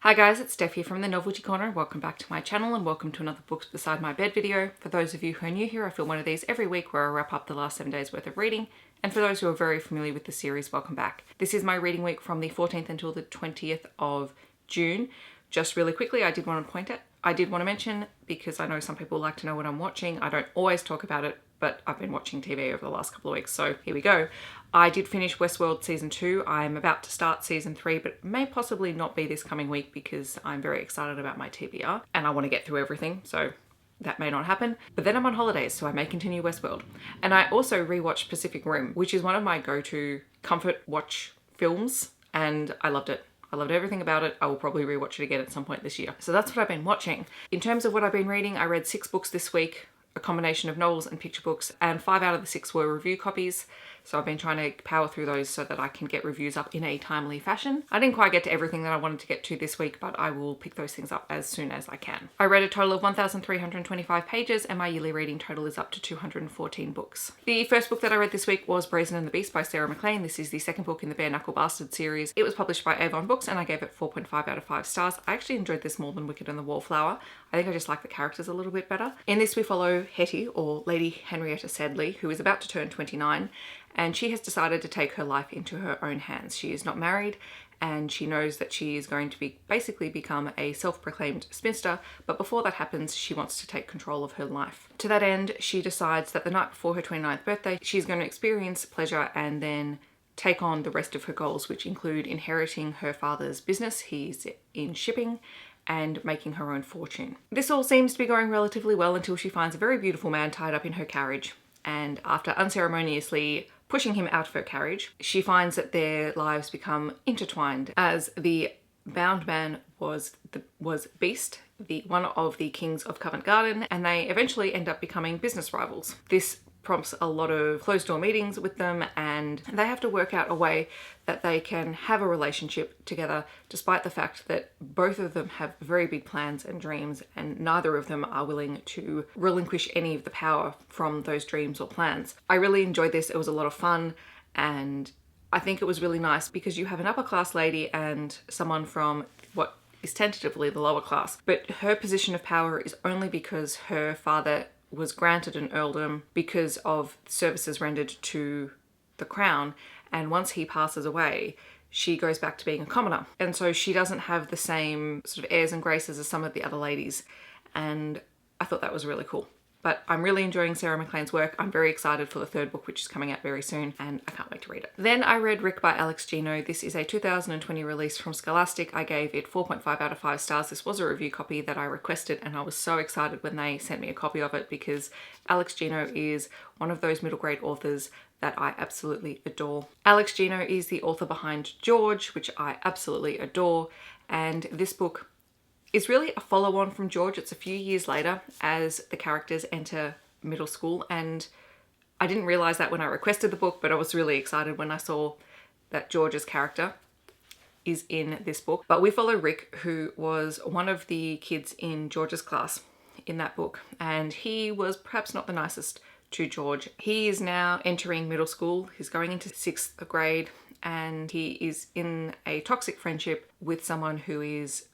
Hi guys, it's Steph here from the Novelty Corner. Welcome back to my channel and welcome to another Books Beside My Bed video. For those of you who are new here, I film one of these every week where I wrap up the last 7 days worth of reading. And for those who are very familiar with the series, welcome back. This is my reading week from the 14th until the 20th of June. Just really quickly, I did want to mention, because I know some people like to know what I'm watching. I don't always talk about it, but I've been watching TV over the last couple of weeks, so here we go. I did finish Westworld Season 2. I'm about to start Season 3, but it may possibly not be this coming week because I'm very excited about my TBR and I want to get through everything, so that may not happen. But then I'm on holidays, so I may continue Westworld. And I also rewatched Pacific Rim, which is one of my go-to comfort watch films, and I loved it. I loved everything about it. I will probably rewatch it again at some point this year. So that's what I've been watching. In terms of what I've been reading, I read 6 books this week, a combination of novels and picture books, and 5 out of the 6 were review copies. So I've been trying to power through those so that I can get reviews up in a timely fashion. I didn't quite get to everything that I wanted to get to this week, but I will pick those things up as soon as I can. I read a total of 1,325 pages and my yearly reading total is up to 214 books. The first book that I read this week was Brazen and the Beast by Sarah MacLean. This is the second book in the Bare Knuckle Bastard series. It was published by Avon Books and I gave it 4.5 out of 5 stars. I actually enjoyed this more than Wicked and the Wallflower. I think I just like the characters a little bit better. In this we follow Hetty, or Lady Henrietta Sedley, who is about to turn 29. And she has decided to take her life into her own hands. She is not married and she knows that she is going to basically become a self-proclaimed spinster, but before that happens, she wants to take control of her life. To that end, she decides that the night before her 29th birthday, she's going to experience pleasure and then take on the rest of her goals, which include inheriting her father's business. He's in shipping, and making her own fortune. This all seems to be going relatively well until she finds a very beautiful man tied up in her carriage. And after unceremoniously pushing him out of her carriage, she finds that their lives become intertwined, as the bound man was Beast, one of the kings of Covent Garden, and they eventually end up becoming business rivals. This prompts a lot of closed-door meetings with them, and they have to work out a way that they can have a relationship together despite the fact that both of them have very big plans and dreams, and neither of them are willing to relinquish any of the power from those dreams or plans. I really enjoyed this. It was a lot of fun, and I think it was really nice because you have an upper-class lady and someone from what is tentatively the lower class, but her position of power is only because her father was granted an earldom because of services rendered to the crown, and once he passes away, she goes back to being a commoner. And so she doesn't have the same sort of airs and graces as some of the other ladies, and I thought that was really cool. But I'm really enjoying Sarah MacLean's work. I'm very excited for the third book, which is coming out very soon, and I can't wait to read it. Then I read Rick by Alex Gino. This is a 2020 release from Scholastic. I gave it 4.5 out of 5 stars. This was a review copy that I requested, and I was so excited when they sent me a copy of it because Alex Gino is one of those middle grade authors that I absolutely adore. Alex Gino is the author behind George, which I absolutely adore, and this book is really a follow-on from George. It's a few years later as the characters enter middle school, and I didn't realize that when I requested the book, but I was really excited when I saw that George's character is in this book. But we follow Rick, who was one of the kids in George's class in that book, and he was perhaps not the nicest to George. He is now entering middle school. He's going into 6th grade, and he is in a toxic friendship with someone who is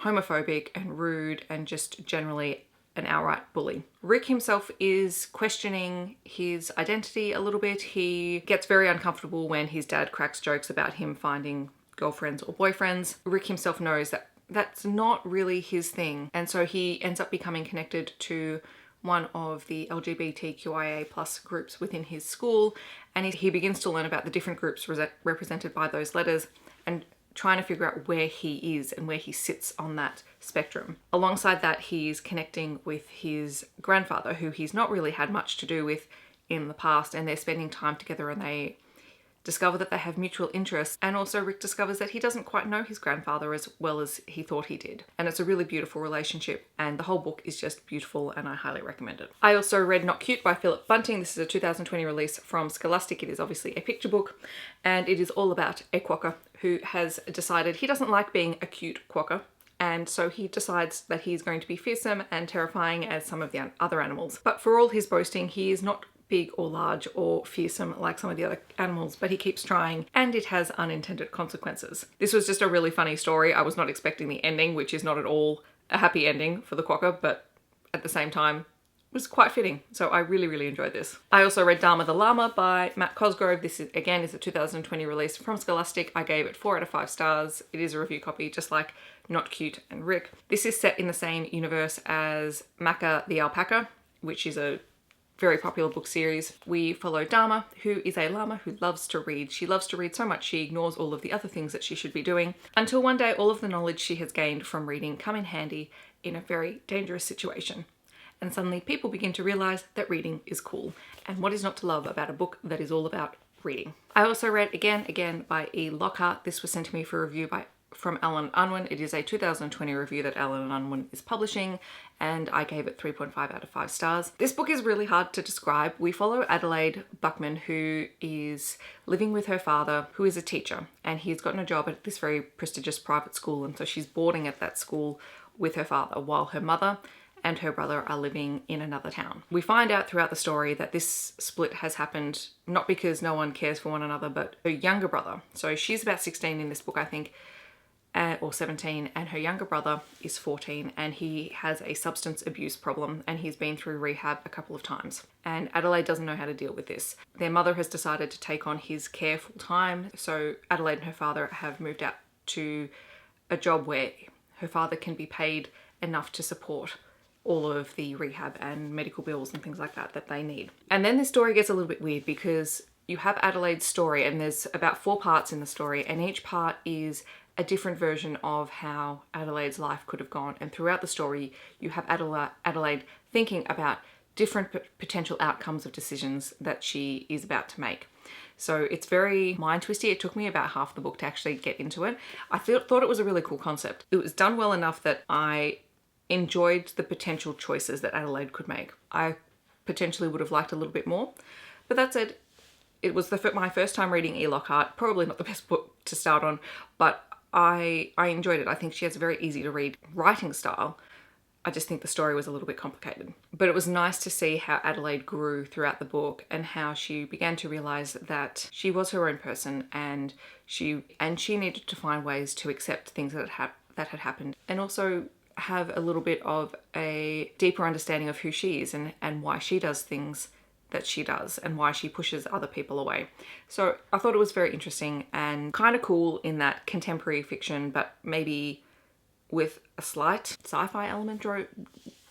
homophobic and rude and just generally an outright bully. Rick himself is questioning his identity a little bit. He gets very uncomfortable when his dad cracks jokes about him finding girlfriends or boyfriends. Rick himself knows that that's not really his thing, and so he ends up becoming connected to one of the LGBTQIA plus groups within his school, and he begins to learn about the different groups represented by those letters and trying to figure out where he is and where he sits on that spectrum. Alongside that, he's connecting with his grandfather, who he's not really had much to do with in the past, and they're spending time together and they discover that they have mutual interests. And also Rick discovers that he doesn't quite know his grandfather as well as he thought he did. And it's a really beautiful relationship, and the whole book is just beautiful and I highly recommend it. I also read Not Cute by Philip Bunting. This is a 2020 release from Scholastic. It is obviously a picture book, and it is all about a quokka who has decided he doesn't like being a cute quokka. And so he decides that he's going to be fearsome and terrifying as some of the other animals. But for all his boasting, he is not big or large or fearsome like some of the other animals, but he keeps trying and it has unintended consequences. This was just a really funny story. I was not expecting the ending, which is not at all a happy ending for the quokka, but at the same time was quite fitting. So I really enjoyed this. I also read Dharma the Lama by Matt Cosgrove. This is, again, is a 2020 release from Scholastic. I gave it 4 out of 5 stars. It is a review copy, just like Not Cute and Rick. This is set in the same universe as Manga the Alpaca, which is a very popular book series. We follow Dharma, who is a llama who loves to read. She loves to read so much she ignores all of the other things that she should be doing, until one day all of the knowledge she has gained from reading come in handy in a very dangerous situation. And suddenly people begin to realize that reading is cool. And what is not to love about a book that is all about reading? I also read Again by E. Lockhart. This was sent to me for review from Allen & Unwin. It is a 2020 review that Allen & Unwin is publishing, and I gave it 3.5 out of 5 stars. This book is really hard to describe. We follow Adelaide Buckman, who is living with her father, who is a teacher, and he's gotten a job at this very prestigious private school, and so she's boarding at that school with her father, while her mother and her brother are living in another town. We find out throughout the story that this split has happened not because no one cares for one another, but her younger brother. So she's about 16 in this book, I think, or 17, and her younger brother is 14, and he has a substance abuse problem, and he's been through rehab a couple of times. And Adelaide doesn't know how to deal with this. Their mother has decided to take on his care full time, so Adelaide and her father have moved out to a job where her father can be paid enough to support all of the rehab and medical bills and things like that that they need. And then this story gets a little bit weird because you have Adelaide's story, and there's about 4 parts in the story, and each part is a different version of how Adelaide's life could have gone. And throughout the story, you have Adelaide thinking about different potential outcomes of decisions that she is about to make. So it's very mind twisty. It took me about half the book to actually get into it. I thought it was a really cool concept. It was done well enough that I enjoyed the potential choices that Adelaide could make. I potentially would have liked a little bit more, but that said, it was my first time reading E. Lockhart. Probably not the best book to start on, but I enjoyed it. I think she has a very easy to read writing style. I just think the story was a little bit complicated. But it was nice to see how Adelaide grew throughout the book and how she began to realize that she was her own person, and she needed to find ways to accept things that had happened, and also have a little bit of a deeper understanding of who she is and why she does things that she does and why she pushes other people away. So I thought it was very interesting and kind of cool in that contemporary fiction, but maybe with a slight sci-fi element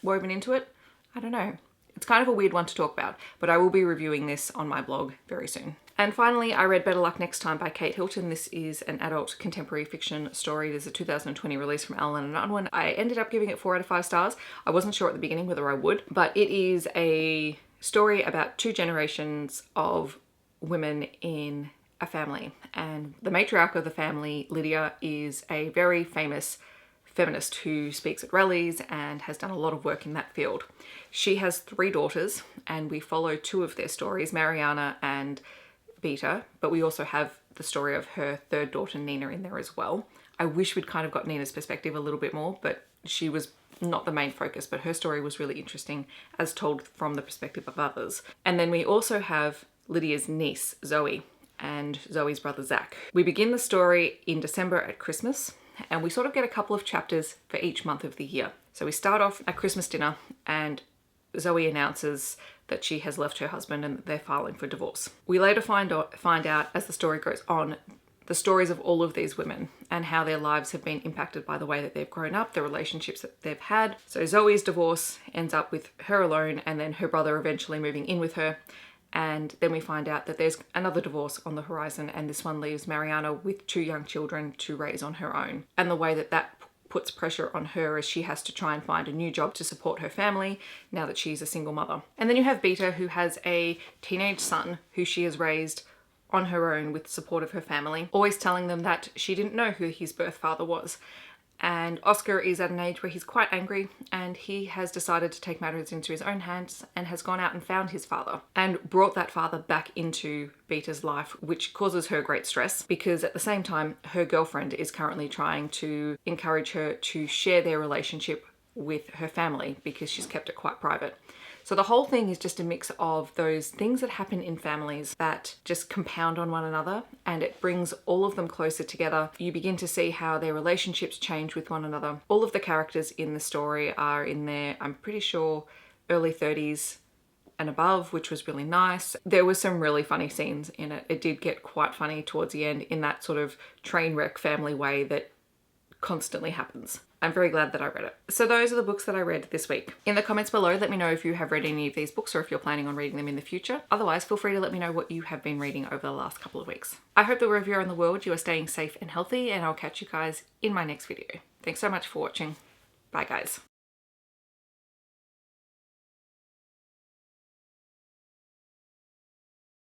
woven into it. I don't know. It's kind of a weird one to talk about, but I will be reviewing this on my blog very soon. And finally, I read Better Luck Next Time by Kate Hilton. This is an adult contemporary fiction story. There's a 2020 release from Allen & Unwin. I ended up giving it 4 out of 5 stars. I wasn't sure at the beginning whether I would, but it is a story about 2 generations of women in a family. And the matriarch of the family, Lydia, is a very famous feminist who speaks at rallies and has done a lot of work in that field. She has 3 daughters, and we follow 2 of their stories, Mariana and Beta, but we also have the story of her 3rd daughter, Nina, in there as well. I wish we'd kind of got Nina's perspective a little bit more, but she was not the main focus, but her story was really interesting as told from the perspective of others. And then we also have Lydia's niece, Zoe, and Zoe's brother, Zach. We begin the story in December at Christmas, and we sort of get a couple of chapters for each month of the year. So we start off at Christmas dinner, and Zoe announces that she has left her husband and that they're filing for divorce. We later find out as the story goes on the stories of all of these women and how their lives have been impacted by the way that they've grown up, the relationships that they've had. So Zoe's divorce ends up with her alone, and then her brother eventually moving in with her. And then we find out that there's another divorce on the horizon, and this one leaves Mariana with 2 young children to raise on her own. And the way that puts pressure on her as she has to try and find a new job to support her family now that she's a single mother. And then you have Beta, who has a teenage son who she has raised on her own with the support of her family, always telling them that she didn't know who his birth father was. And Oscar is at an age where he's quite angry, and he has decided to take matters into his own hands and has gone out and found his father and brought that father back into Beta's life, which causes her great stress because at the same time her girlfriend is currently trying to encourage her to share their relationship with her family because she's kept it quite private. So the whole thing is just a mix of those things that happen in families that just compound on one another, and it brings all of them closer together. You begin to see how their relationships change with one another. All of the characters in the story are in their, I'm pretty sure, early 30s and above, which was really nice. There were some really funny scenes in it. It did get quite funny towards the end in that sort of train wreck family way that constantly happens. I'm very glad that I read it. So those are the books that I read this week. In the comments below, let me know if you have read any of these books or if you're planning on reading them in the future. Otherwise, feel free to let me know what you have been reading over the last couple of weeks. I hope that wherever you're in the world, you are staying safe and healthy, and I'll catch you guys in my next video. Thanks so much for watching. Bye guys.